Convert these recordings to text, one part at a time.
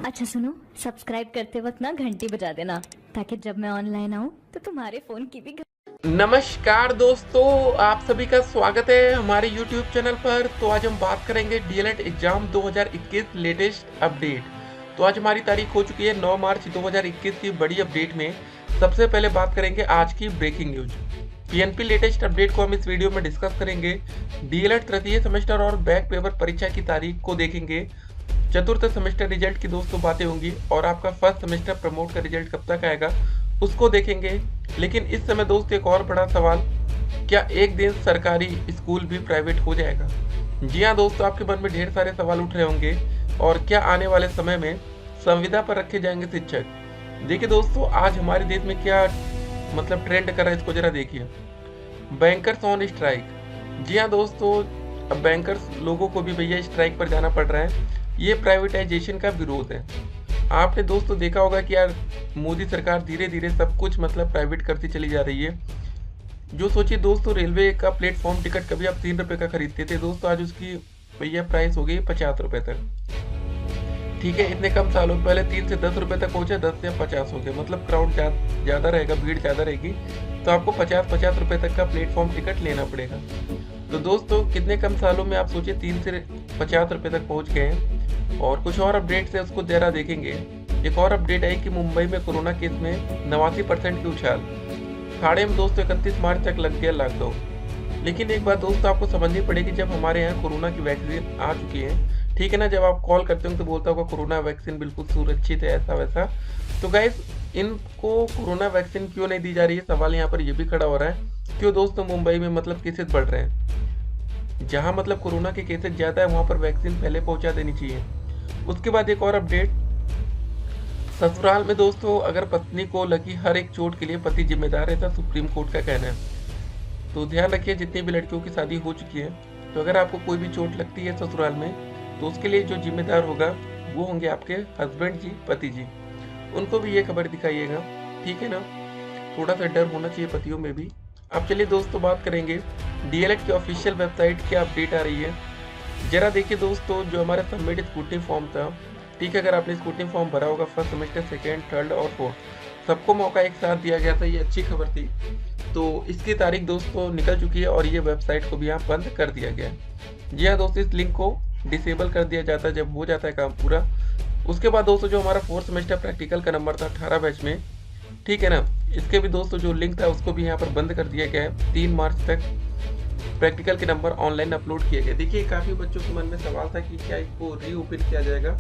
अच्छा सुनो, सब्सक्राइब करते वक्त ना घंटी बजा देना ताकि जब मैं ऑनलाइन आऊँ तो तुम्हारे फोन की भी नमस्कार दोस्तों, आप सभी का स्वागत है हमारे YouTube चैनल पर। तो आज हम बात करेंगे डीएलएड एग्जाम 2021 लेटेस्ट अपडेट। तो आज हमारी तारीख हो चुकी है 9 मार्च 2021 की बड़ी अपडेट में सबसे पहले बात करेंगे आज की breaking news. PNP latest update को हम इस वीडियो में डिस्कस करेंगे। डीएलएड तृतीय सेमेस्टर और बैक पेपर परीक्षा की तारीख को देखेंगे। चतुर्थ सेमेस्टर रिजल्ट की दोस्तों बातें होंगी और आपका फर्स्ट सेमेस्टर प्रमोट का रिजल्ट कब तक आएगा उसको देखेंगे। लेकिन इस समय दोस्त एक और बड़ा सवाल, क्या एक दिन सरकारी स्कूल भी प्राइवेट हो जाएगा? जी हाँ दोस्तों, आपके मन में ढेर सारे सवाल उठ रहे होंगे। और क्या आने वाले समय में संविदा पर रखे जाएंगे शिक्षक? देखिए दोस्तों, आज हमारे देश में क्या ट्रेंड कर रहा है इसको जरा देखिए। Bankers on strike. जी हाँ दोस्तों, अब बैंकर्स लोगों को भी भैया स्ट्राइक पर जाना पड़ रहा है। ये प्राइवेटाइजेशन का विरोध है। आपने दोस्तों देखा होगा कि यार मोदी सरकार धीरे धीरे सब कुछ प्राइवेट करती चली जा रही है। जो सोचिए दोस्तों, रेलवे का प्लेटफॉर्म टिकट कभी आप 3 रुपए का खरीदते थे दोस्तों, आज उसकी भैया प्राइस हो गई 50 रुपए तक। ठीक है, इतने कम सालों में पहले 3 से 10 रुपए तक पहुंचे, 10 से 50 हो गए। क्राउड ज़्यादा रहेगा, भीड़ ज़्यादा रहेगी तो आपको 50 रुपए तक का प्लेटफॉर्म टिकट लेना पड़ेगा। तो दोस्तों कितने कम सालों में आप सोचिए 3 से 50 रुपए तक पहुंच गए हैं। और कुछ और अपडेट्स है उसको जरा देखेंगे। एक और अपडेट आई कि मुंबई में कोरोना केस में 89% की उछाल। खाड़े में दोस्तों 31 मार्च तक लग गया लॉकडाउन। लेकिन एक बात दोस्तों आपको समझनी पड़ेगी, जब हमारे यहाँ कोरोना की वैक्सीन आ चुकी है, ठीक है ना, जब आप कॉल करते हो तो बोलता होगा कोरोना वैक्सीन बिल्कुल सुरक्षित है ऐसा वैसा। तो गाइस, इनको कोरोना वैक्सीन क्यों नहीं दी जा रही है, सवाल यहाँ पर ये भी खड़ा हो रहा है। क्यों दोस्तों मुंबई में केसेस बढ़ रहे हैं? जहाँ कोरोना के केसेस ज़्यादा है वहाँ पर वैक्सीन पहले पहुँचा देनी चाहिए। उसके बाद एक और अपडेट, ससुराल में दोस्तों अगर पत्नी को लगी हर एक चोट के लिए पति जिम्मेदार है, ऐसा सुप्रीम कोर्ट का कहना है। तो ध्यान रखिए, जितनी भी लड़कियों की शादी हो चुकी है, तो अगर आपको कोई भी चोट लगती है ससुराल में, तो उसके लिए जो जिम्मेदार होगा वो होंगे आपके हस्बैंड जी, पति जी। उनको भी ये खबर दिखाइएगा, ठीक है ना। थोड़ा सा डर होना चाहिए पतियों में भी। अब चलिए दोस्तों बात करेंगे डीएलएड की ऑफिशियल वेबसाइट क्या अपडेट आ रही है। जरा देखिए दोस्तों, जो हमारा सबमिट स्क्रूटनी फॉर्म था, ठीक है, अगर आपने स्क्रूटनी फॉर्म भरा होगा फर्स्ट सेमेस्टर, सेकेंड, थर्ड और फोर्थ, सबको मौका एक साथ दिया गया था, ये अच्छी खबर थी। तो इसकी तारीख दोस्तों निकल चुकी है और ये वेबसाइट को भी यहाँ बंद कर दिया गया है। जी हाँ दोस्तों, इस लिंक को डिसेबल कर दिया जाता है जब हो जाता है काम पूरा। उसके बाद दोस्तों जो हमारा फोर्थ सेमेस्टर प्रैक्टिकल का नंबर था 18 बैच में, ठीक है ना, इसके भी दोस्तों जो लिंक था उसको भी यहाँ पर बंद कर दिया गया है। 3 मार्च तक प्रैक्टिकल के नंबर ऑनलाइन अपलोड किए गए। देखिए काफ़ी बच्चों के मन में सवाल था कि क्या इसको रीओपन किया जाएगा।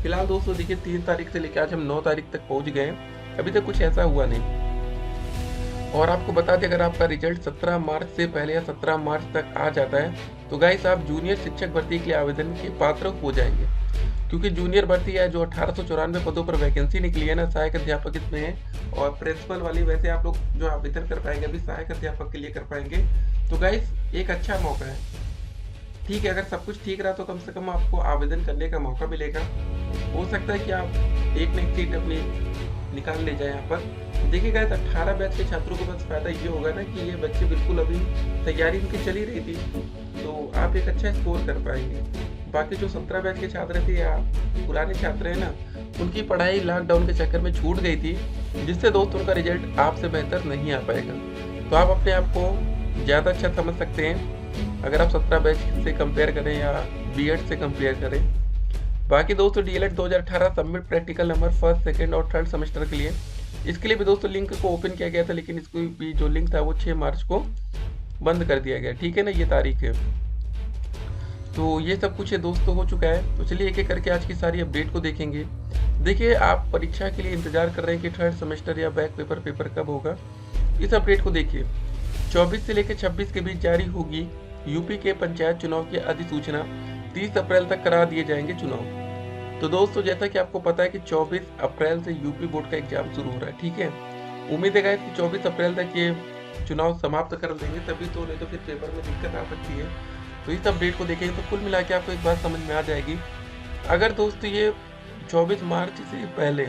फिलहाल दोस्तों देखिए 3 तारीख से लेकर आज हम 9 तारीख तक पहुंच गए हैं, अभी तक कुछ ऐसा हुआ नहीं। और आपको बता दें, अगर आपका रिजल्ट 17 मार्च से पहले या 17 मार्च तक आ जाता है तो गाइस आप जूनियर शिक्षक भर्ती के लिए आवेदन के पात्र हो जाएंगे। क्योंकि जूनियर भर्ती है जो 1894 पदों पर वैकेंसी निकली है ना, सहायक अध्यापक इसमें है और प्रिंसिपल वाली वैसे आप लोग जो आवेदन कर पाएंगे अभी सहायक अध्यापक के लिए कर पाएंगे। तो गाइस एक अच्छा मौका है, ठीक है, अगर सब कुछ ठीक रहा तो कम से कम आपको आवेदन करने का मौका मिलेगा। हो सकता है कि आप एक न एक सीट अपनी निकाल ले जाए यहाँ पर। देखिए गाइस, 18 बैच के छात्रों को बस फायदा ये होगा ना कि ये बच्चे बिल्कुल अभी तैयारी इनकी चली रही थी, तो आप एक अच्छा स्कोर कर पाएंगे। बाकी जो 17 बैच के छात्र थे या पुराने छात्र हैं ना, उनकी पढ़ाई लॉकडाउन के चक्कर में छूट गई थी, जिससे दोस्त उनका रिजल्ट आपसे बेहतर नहीं आ पाएगा। तो आप अपने आप को ज़्यादा अच्छा समझ सकते हैं अगर आप 17 बैच से कंपेयर करें या बीएड से कंपेयर करें। बाकी दोस्तों DElEd 2018 submit practical number first, second और थर्ड सेमेस्टर के लिए, इसके लिए भी दोस्तों लिंक को ओपन किया गया था, लेकिन इसको भी जो लिंक था वो 6 मार्च को बंद कर दिया गया, ठीक है ना, ये तारीख है। तो ये सब कुछ है दोस्तों हो चुका है। तो चलिए एक एक करके आज की सारी अपडेट को देखेंगे। देखिए आप परीक्षा के लिए इंतजार कर रहे हैं कि थर्ड सेमेस्टर या बैक पेपर कब होगा, इस अपडेट को देखिए। 24 से लेकर 26 के बीच जारी होगी यूपी के पंचायत चुनाव की अधिसूचना, 30 अप्रैल तक करा दिए जाएंगे चुनाव। तो दोस्तों जैसा कि आपको पता है कि 24 अप्रैल से यूपी बोर्ड का एग्जाम शुरू हो रहा है, ठीक है। उम्मीद है गाइस कि 24 अप्रैल तक ये चुनाव समाप्त कर देंगे, तभी तो, नहीं तो फिर पेपर में दिक्कत आ सकती है। तो इस अपडेट को देखेंगे तो कुल मिला के आपको एक बात समझ में आ जाएगी। अगर दोस्तों ये 24 मार्च से पहले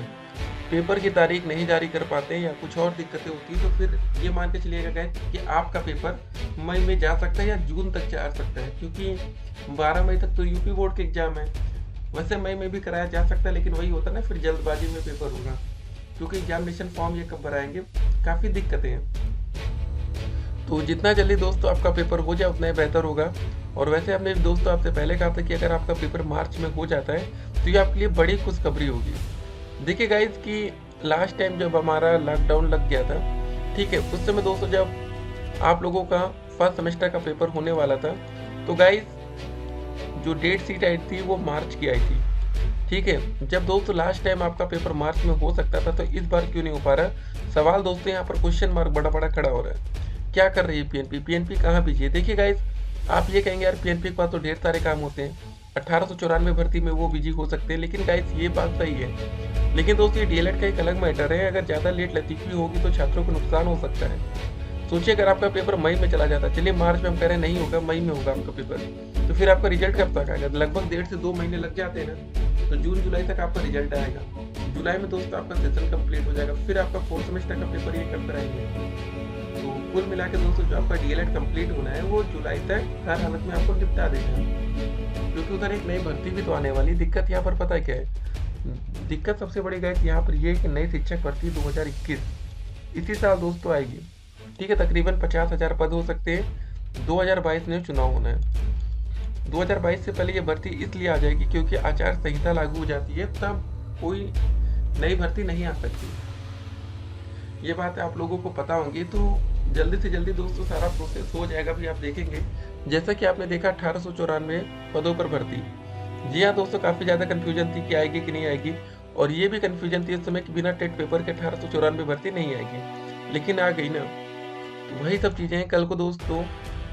पेपर की तारीख नहीं जारी कर पाते या कुछ और दिक्कतें होती तो फिर ये मान के चलिएगा गाइस कि आपका पेपर मई में जा सकता है या जून तक जा सकता है, क्योंकि 12 मई तक तो यूपी बोर्ड के एग्जाम है वैसे मई में भी कराया जा सकता है, लेकिन वही होता है ना, फिर जल्दबाजी में पेपर होगा, क्योंकि एग्जामिनेशन फॉर्म ये कब भराएंगे, काफ़ी दिक्कतें हैं। तो जितना जल्दी दोस्तों आपका पेपर हो जाए उतना ही बेहतर होगा। और वैसे हमने दोस्तों आपसे पहले कहा था कि अगर आपका पेपर मार्च में हो जाता है तो ये आपके लिए बड़ी खुशखबरी होगी। देखिए गाइज कि लास्ट टाइम जब हमारा लॉकडाउन लग गया था, ठीक है, उस समय दोस्तों जब आप लोगों का फर्स्ट सेमेस्टर का पेपर होने वाला था, तो गाइज जो डेट शीट आई थी वो मार्च की आई थी, ठीक है। जब दोस्तों लास्ट टाइम आपका पेपर मार्च में हो सकता था, तो इस बार क्यों नहीं हो पा रहा? सवाल दोस्तों यहाँ पर क्वेश्चन मार्क बड़ा बड़ा खड़ा हो रहा है। क्या कर रही है पीएनपी? पीएनपी कहाँ बिजी है? देखिए गाइज, आप ये कहेंगे यार पीएनपी के पास तो ढेर सारे काम होते हैं, 1894 भर्ती में वो बिजी हो सकते हैं, लेकिन गाइज ये बात सही है। लेकिन दोस्तों ये डीएलएड का एक अलग मैटर है, अगर ज़्यादा लेट लतीफ़ी होगी तो छात्रों को नुकसान हो सकता है। सोचिए अगर आपका पेपर मई में चला जाता, चलिए मार्च में हम कह रहे हैं नहीं होगा, मई में होगा आपका पेपर, तो फिर आपका रिजल्ट कब तक आएगा? लगभग 1.5 से 2 महीने लग जाते हैं ना, तो जून जुलाई तक आपका रिजल्ट आएगा। जुलाई में दोस्तों आपका सेशन कंप्लीट हो जाएगा, फिर आपका 4th सेमेस्टर का पेपर ये कब कराएंगे? तो कुल मिला के दोस्तों जो आपका डीएलएड कंप्लीट होना है वो जुलाई तक हर हालत में आपको निपटा देना है, क्योंकि उधर एक नई भर्ती भी तो आने वाली। दिक्कत यहाँ पर पता है क्या है? दिक्कत सबसे बड़ी गई यहाँ पर ये कि नई शिक्षक भर्ती 2021 इसी साल दोस्तों आएगी, ठीक है। तकरीबन 50,000 पद हो सकते हैं। 2022 में चुनाव होना है। 2022 से पहले ये भर्ती इसलिए आ जाएगी क्योंकि आचार संहिता लागू हो जाती है, तब कोई नई भर्ती नहीं आ सकती। ये बात आप लोगों को पता होंगी, तो जल्दी से जल्दी दोस्तों सारा प्रोसेस हो जाएगा भी। आप देखेंगे जैसा कि आपने देखा 1894 पदों पर भर्ती। जी हाँ दोस्तों, काफ़ी ज़्यादा कन्फ्यूजन थी कि आएगी कि नहीं आएगी, और ये भी कन्फ्यूजन थी उस समय कि बिना टेट पेपर के 1894 भर्ती नहीं आएगी, लेकिन आ गई ना। तो वही सब चीज़ें हैं। कल को दोस्तों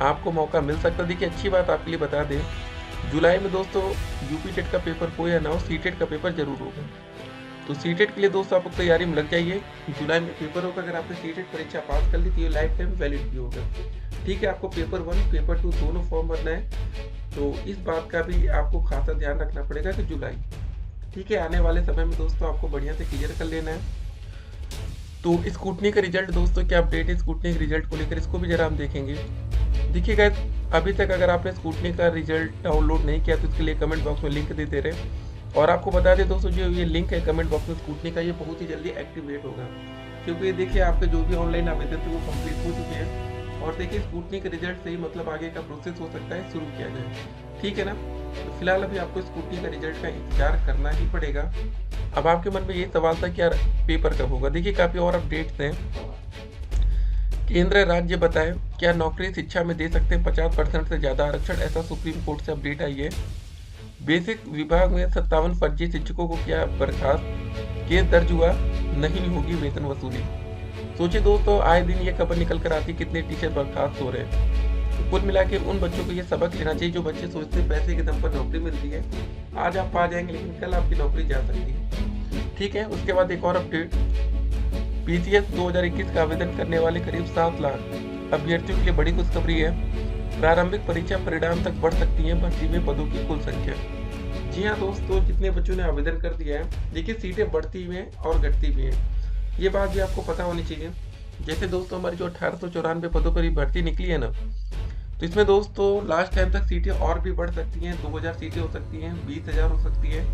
आपको मौका मिल सकता है। देखिए अच्छी बात आपके लिए बता दें, जुलाई में दोस्तों यूपी टेट का पेपर हो या ना हो, सीटेट का पेपर जरूर होगा। तो सीटेट के लिए दोस्तों आप तैयारी में लग जाइए। जुलाई में पेपर होगा, अगर आपने सीटेट परीक्षा पास कर ली तो ये लाइफ टाइम वैलिड भी होगा, ठीक है। आपको पेपर 1 पेपर 2 दोनों फॉर्म भरना है, तो इस बात का भी आपको खासा ध्यान रखना पड़ेगा कि जुलाई, ठीक है, आने वाले समय में दोस्तों आपको बढ़िया से क्लियर कर लेना है। तो स्कूटनी का रिजल्ट दोस्तों क्या अपडेट है स्कूटनी के रिजल्ट को लेकर, इसको भी जरा हम देखेंगे। देखिए गाइस, अभी तक अगर आपने स्कूटनी का रिजल्ट डाउनलोड नहीं किया तो इसके लिए कमेंट बॉक्स में लिंक दे रहे हैं। और आपको बता दें दोस्तों, जो ये लिंक है कमेंट बॉक्स में स्कूटनी का, ये बहुत ही जल्दी एक्टिवेट होगा, क्योंकि देखिए आपके जो भी ऑनलाइन आवेदन थे वो कंप्लीट हो चुके हैं। और देखिए स्कूटनी के रिजल्ट से ही मतलब आगे का प्रोसेस हो सकता है शुरू किया जाए, ठीक है ना। तो फिलहाल अभी आपको स्कूटनी का रिजल्ट का इंतजार करना ही पड़ेगा। अब आपके मन में ये सवाल था कि यार पेपर कब होगा? देखिए काफ़ी और अपडेट्स हैं। केंद्र राज्य बताए क्या नौकरी शिक्षा में दे सकते हैं 50% से ज़्यादा आरक्षण, ऐसा सुप्रीम कोर्ट से अपडेट आई है। बेसिक विभाग में 57 फर्जी शिक्षकों को किया बर्खास्त, केस दर्ज हुआ, नहीं होगी वेतन वसूली। सोचिए दोस्तों, आए दिन ये खबर निकल कर आती कितने टीचर बर्खास्त हो रहे हैं। तो कुल मिला के उन बच्चों को ये सबक लेना चाहिए जो बच्चे सोचते हैं पैसे के दम पर नौकरी मिलती है, आज आप पा जाएंगे लेकिन कल आपकी नौकरी जा सकती है, ठीक है। उसके बाद एक और अपडेट, पीसीएस 2021 का आवेदन करने वाले करीब 7 लाख अभ्यर्थियों के लिए बड़ी खुशखबरी है। प्रारंभिक परीक्षा परिणाम तक बढ़ सकती है भर्ती में पदों की कुल संख्या। जी हाँ दोस्तों, जितने बच्चों ने आवेदन कर दिया है, देखिए सीटें बढ़ती हुई हैं और घटती भी हैं, ये बात भी आपको पता होनी चाहिए। जैसे दोस्तों हमारी जो 1894 पदों पर भर्ती निकली है ना, तो इसमें दोस्तों लास्ट टाइम तक सीटें और भी बढ़ सकती हैं, 2000 सीटें हो सकती हैं, 20,000 हो सकती है,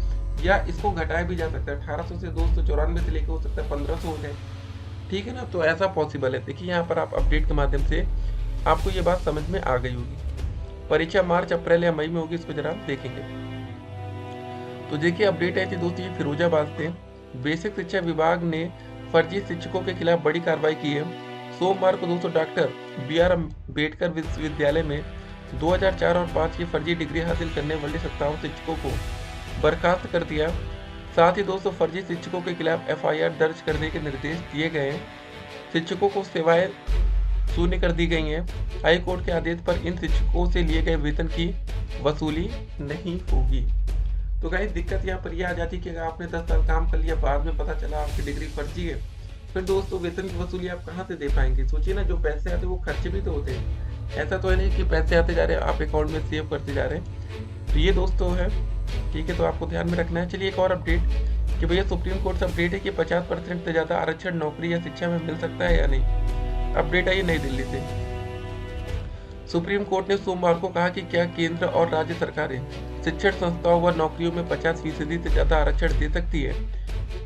या इसको घटाया भी जा सकता है। 1800 से 294 से लेकर हो सकता है 1500 हो जाए, ठीक है ना। तो ऐसा पॉसिबल है। देखिए यहाँ पर आप अपडेट के माध्यम से आपको ये बात समझ में आ गई होगी। परीक्षा मार्च अप्रैल या मई में होगी, इसको जरा देखेंगे। तो देखिए अपडेट आई थी दोस्तों, ये फिरोजाबाद से। बेसिक शिक्षा विभाग ने फर्जी शिक्षकों के खिलाफ बड़ी कार्रवाई की है। सोमवार को दोस्तों डॉक्टर BR अम्बेडकर विश्वविद्यालय में 2004 और 5 की फर्जी डिग्री हासिल करने वाले 57 शिक्षकों को बर्खास्त कर दिया। साथ ही दोस्तों फर्जी शिक्षकों के खिलाफ FIR दर्ज करने के निर्देश दिए गए हैं। शिक्षकों को सेवाएं शून्य कर दी गई हैं। हाई कोर्ट के आदेश पर इन शिक्षकों से लिए गए वेतन की वसूली नहीं होगी। तो गाइस दिक्कत यहाँ पर यह आ जाती है कि अगर आपने 10 साल काम कर लिया, बाद में पता चला आपकी डिग्री फर्जी है, फिर दोस्तों वेतन की वसूली आप कहाँ से दे पाएंगे? सोचिए ना, जो पैसे आते हैं वो खर्चे भी तो होते हैं। ऐसा तो है नहीं कि पैसे आते जा रहे हैं आप अकाउंट में सेव करते जा रहे हैं। तो ये दोस्तों है, ठीक है, तो आपको ध्यान में रखना है। चलिए एक और अपडेट कि भैया सुप्रीम कोर्ट से अपडेट है कि 50% से ज़्यादा आरक्षण नौकरी या शिक्षा में मिल सकता है या नहीं। अपडेट आई नई दिल्ली से। सुप्रीम कोर्ट ने सोमवार को कहा कि क्या केंद्र और राज्य सरकारें शिक्षण संस्थाओं व नौकरियों में 50% से ज़्यादा आरक्षण दे सकती है।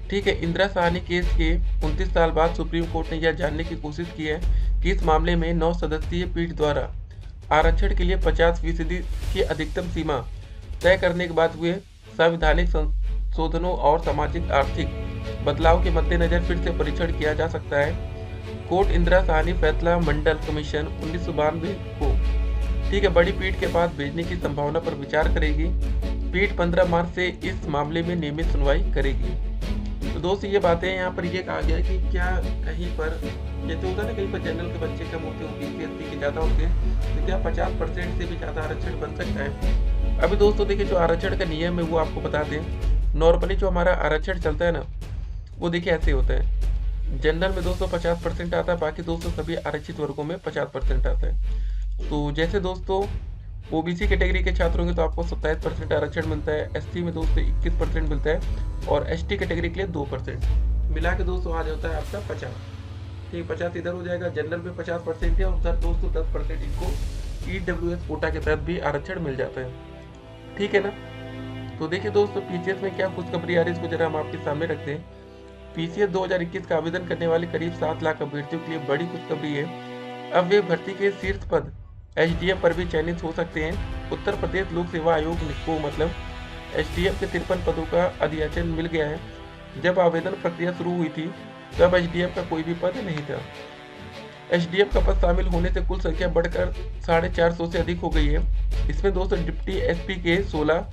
ठीक है, इंदिरा साहनी केस के 29 साल बाद सुप्रीम कोर्ट ने यह जानने की कोशिश की है कि इस मामले में 9 सदस्यीय पीठ द्वारा आरक्षण के लिए 50% की अधिकतम सीमा तय करने के बाद हुए संवैधानिक संशोधनों और सामाजिक आर्थिक बदलाव के मद्देनजर फिर से परीक्षण किया जा सकता है। कोर्ट इंदिरा साहनी फैसला मंडल कमीशन 1992 को ठीक है बड़ी पीठ के पास भेजने की संभावना पर विचार करेगी। पीठ 15 मार्च से इस मामले में नियमित सुनवाई करेगी। तो दोस्त ये बातें यहाँ पर ये कहा गया कि क्या कहीं पर जैसे होता है ना, कहीं पर जनरल के बच्चे कम होते हैं, ओबीसी एसटी के ज़्यादा होते हैं, तो क्या 50% से भी ज़्यादा आरक्षण बन सकता है। अभी दोस्तों देखिए, जो आरक्षण का नियम है वो आपको बता दें। नॉर्मली जो हमारा आरक्षण चलता है ना, वो देखिए ऐसे होता है। जनरल में दोस्तों 50% आता है, बाकी दोस्तों सभी आरक्षित वर्गों में 50% आता है। तो जैसे दोस्तों ओबीसी कैटेगरी के छात्रों के तो आपको 27% आरक्षण मिलता है, एसटी में दोस्तों 21% मिलता है और एसटी कैटेगरी के लिए 2%, मिला के दोस्तों आ जाता है आपका 50। ठीक, 50 इधर हो जाएगा। जनरल में 50% है और उधर दोस्तों 10% इनको ईडब्ल्यूएस कोटा के तहत भी आरक्षण मिल जाता है। ठीक है ना। तो देखिए दोस्तों, पीसीएस में क्या खुशखबरी आ रही है, इसको जरा हम आपके सामने रखते हैं। पीसीएस 2021 का आवेदन करने वाले करीब 7 लाख अभ्यर्थियों के लिए बड़ी खुशखबरी है। अब वे भर्ती के शीर्ष पद एसडीएम पर भी चयनित हो सकते हैं। उत्तर प्रदेश लोक सेवा आयोग को मतलब एसडीएम के 53 पदों का अधियाचन मिल गया है। जब आवेदन प्रक्रिया शुरू हुई थी तब एसडीएम का कोई भी पद नहीं था। एसडीएम का पद शामिल होने से कुल संख्या बढ़कर 450 से अधिक हो गई है। इसमें दोस्तों डिप्टी एसपी के 16,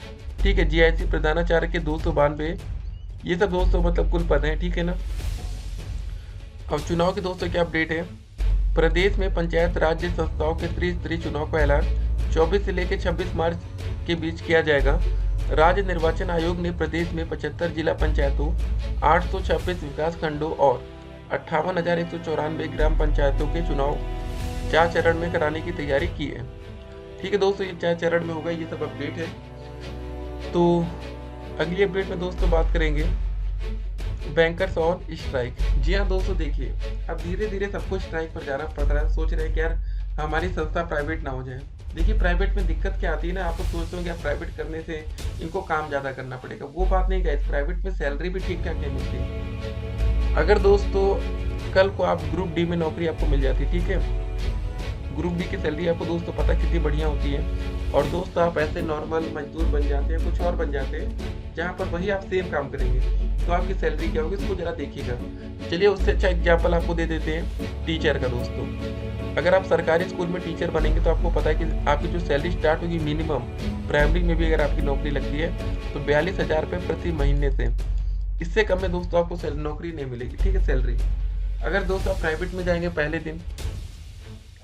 ठीक है, जीआईसी प्रधानाचार्य के 292, ये सब दोस्तों मतलब कुल पद हैं। ठीक है ना। अब चुनाव के दोस्तों क्या अपडेट है। प्रदेश में पंचायत राज्य संस्थाओं के त्रिस्तरीय चुनाव का ऐलान 24 से लेकर 26 मार्च के बीच किया जाएगा। राज्य निर्वाचन आयोग ने प्रदेश में 75 जिला पंचायतों, 826 विकास खंडों और 58,194 ग्राम पंचायतों के चुनाव 4 चरण में कराने की तैयारी की है। ठीक है दोस्तों, ये 4 चरण में होगा, ये सब अपडेट है। तो अगली अपडेट में दोस्तों बात करेंगे बैंकर्स ऑन स्ट्राइक। जी हाँ दोस्तों, देखिए अब धीरे धीरे सबको स्ट्राइक पर जाना पड़ रहा है। सोच रहे हैं कि यार हमारी संस्था प्राइवेट ना हो जाए। देखिए प्राइवेट में दिक्कत क्या आती है ना, आप तो सोचते हो कि प्राइवेट करने से इनको काम ज़्यादा करना पड़ेगा, वो बात नहीं गाइस। प्राइवेट में सैलरी भी ठीक ठाक नहीं मिलती है। अगर दोस्तों कल को आप ग्रुप डी में नौकरी आपको मिल जाती है, ठीक है, ग्रुप डी की सैलरी आपको दोस्तों पता कितनी बढ़िया होती है। और दोस्तों आप ऐसे नॉर्मल मजदूर बन जाते हैं, कुछ और बन जाते हैं, जहाँ पर वही आप सेम काम करेंगे, तो आपकी सैलरी क्या होगी इसको जरा देखिएगा। चलिए उससे अच्छा एग्जाम्पल आपको दे देते हैं टीचर का। दोस्तों अगर आप सरकारी स्कूल में टीचर बनेंगे तो आपको पता है कि आपकी जो सैलरी स्टार्ट होगी मिनिमम, प्राइमरी में भी अगर आपकी नौकरी लगती है तो 42,000 रुपये प्रति महीने से, इससे कम में दोस्तों आपको नौकरी नहीं मिलेगी। ठीक है, सैलरी। अगर दोस्तों आप प्राइवेट में जाएंगे पहले दिन,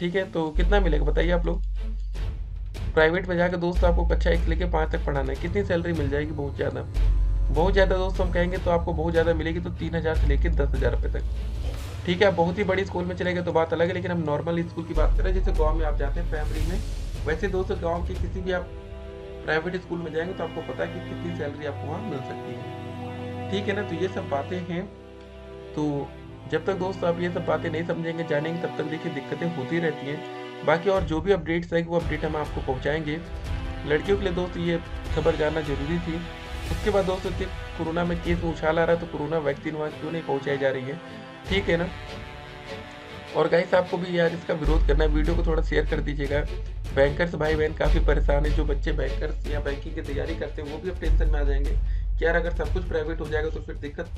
ठीक है, तो कितना मिलेगा बताइए आप लोग। प्राइवेट में जाकर दोस्तों आपको कक्षा 1 से लेकर 5 तक पढ़ाना है, कितनी सैलरी मिल जाएगी, बहुत ज़्यादा दोस्तों हम कहेंगे तो आपको बहुत ज़्यादा मिलेगी, तो 3,000 से लेकर 10,000 रुपये तक। ठीक है, आप बहुत ही बड़ी स्कूल में चले गए तो बात अलग है, लेकिन हम नॉर्मल स्कूल की बात करें, जैसे गाँव में आप जाते हैं प्राइमरी में, वैसे दोस्तों गाँव के किसी भी आप प्राइवेट स्कूल में जाएंगे तो आपको पता है कि कितनी सैलरी आपको वहाँ मिल सकती है। ठीक है ना। तो ये सब बातें हैं। तो जब तक दोस्तों आप ये सब बातें नहीं समझेंगे, जानेंगे, तब तक देखिए दिक्कतें होती रहती हैं। बाकी और जो भी अपडेट्स आएगी वो अपडेट हम आपको पहुंचाएंगे। लड़कियों के लिए दोस्तों ये खबर जानना जरूरी थी। उसके बाद दोस्तों कोरोना में केस उछाल आ रहा है, तो कोरोना वैक्सीन वहाँ क्यों नहीं पहुँचाई जा रही है। ठीक है ना। और गाइस आपको भी यार इसका विरोध करना है, वीडियो को थोड़ा शेयर कर दीजिएगा। बैंकर्स भाई बहन काफ़ी परेशान है, जो बच्चे बैंकर्स या बैंकिंग की तैयारी करते हैं वो भी अब टेंशन में आ जाएंगे कि यार अगर सब कुछ प्राइवेट हो जाएगा तो फिर दिक्कत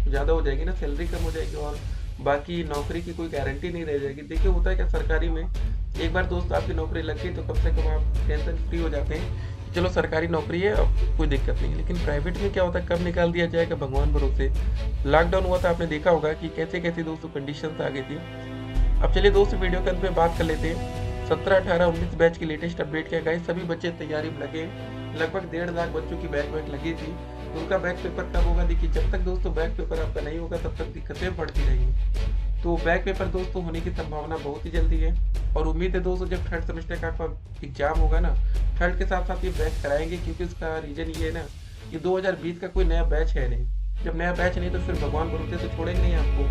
ज़्यादा हो जाएगी ना, सैलरी कम हो जाएगी और बाकी नौकरी की कोई गारंटी नहीं रह जाएगी। देखिए होता है क्या, सरकारी में एक बार दोस्त आपकी नौकरी लग गई तो कम से कम आप टेंशन फ्री हो जाते हैं, चलो सरकारी नौकरी है अब कोई दिक्कत नहीं। लेकिन प्राइवेट में क्या होता है, कब निकाल दिया जाएगा भगवान भरोसे। लॉकडाउन हुआ था, आपने देखा होगा कि कैसे कैसे दोस्तों कंडीशंस आ गई थी। अब चलिए दोस्तों वीडियो के अंत में बात कर लेते हैं 17, 18, 19 बैच की लेटेस्ट अपडेट क्या गाइस। सभी बच्चे तैयारी में लगे, लगभग 1.5 लाख बच्चों की बैक लगी थी। उनका बैक पेपर कब होगा, देखिए जब तक दोस्तों बैक पेपर आपका नहीं होगा तब तक दिक्कतें बढ़ती रहेंगी। तो बैक पेपर दोस्तों होने की संभावना बहुत ही जल्दी है और उम्मीद है दोस्तों जब थर्ड सेमेस्टर का आपका एग्जाम होगा ना, थर्ड के साथ साथ ये बैच कराएंगे, क्योंकि इसका रीजन ये है ना कि 2020 का कोई नया बैच है नहीं। जब नया बैच नहीं तो फिर भगवान भरोसे तो छोड़ेंगे नहीं आपको।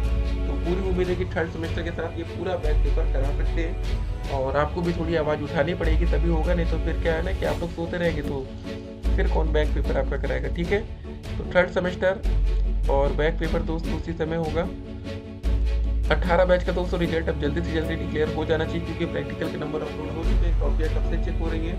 तो पूरी उम्मीद है कि थर्ड सेमेस्टर के साथ ये पूरा बैक पेपर करा सकते हैं और आपको भी थोड़ी आवाज़ उठानी पड़ेगी तभी होगा, नहीं तो फिर क्या है ना कि आप लोग सोते रहेंगे तो फिर कौन बैक पेपर आपका कराएगा, ठीक है। तो थर्ड सेमेस्टर और बैक पेपर दोस्तों उसी समय होगा। 18 बैच का दोस्तों रिजल्ट अब जल्दी से जल्दी डिक्लेयर हो जाना चाहिए, क्योंकि प्रैक्टिकल के नंबर अपलोड हो चुके हैं, कॉपियाँ कब से चेक हो रही है।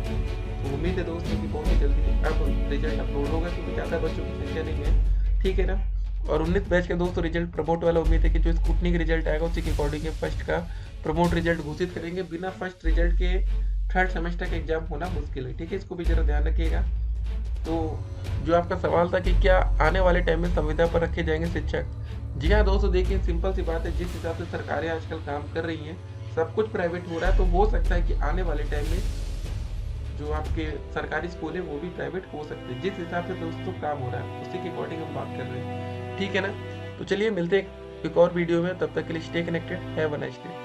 तो उम्मीद है दोस्तों कि बहुत ही जल्दी अब रिजल्ट अपलोड होगा, क्योंकि ज़्यादा बच्चों की संख्या नहीं है, ठीक है ना। और 19 बैच का दोस्तों रिजल्ट प्रमोट वाला उम्मीद है कि जो स्कूटनी का रिजल्ट आएगा उसी के अकॉर्डिंग फर्स्ट का प्रमोट रिजल्ट घोषित करेंगे। बिना फर्स्ट रिजल्ट के थर्ड सेमेस्टर का एग्जाम होना मुश्किल है, ठीक है, इसको भी जरा ध्यान रखिएगा। तो जो आपका सवाल था कि क्या आने वाले टाइम में संविदा पर रखे जाएंगे शिक्षक, जी हाँ दोस्तों, देखिए सिंपल सी बात है, जिस हिसाब से सरकारें आजकल काम कर रही हैं, सब कुछ प्राइवेट हो रहा है, तो हो सकता है कि आने वाले टाइम में जो आपके सरकारी स्कूल है वो भी प्राइवेट हो सकते हैं। जिस हिसाब से दोस्तों काम हो रहा है उसी के अकॉर्डिंग हम बात कर रहे हैं, ठीक है ना। तो चलिए मिलते हैं एक और वीडियो में, तब तक के लिए stay connected, have a nice day.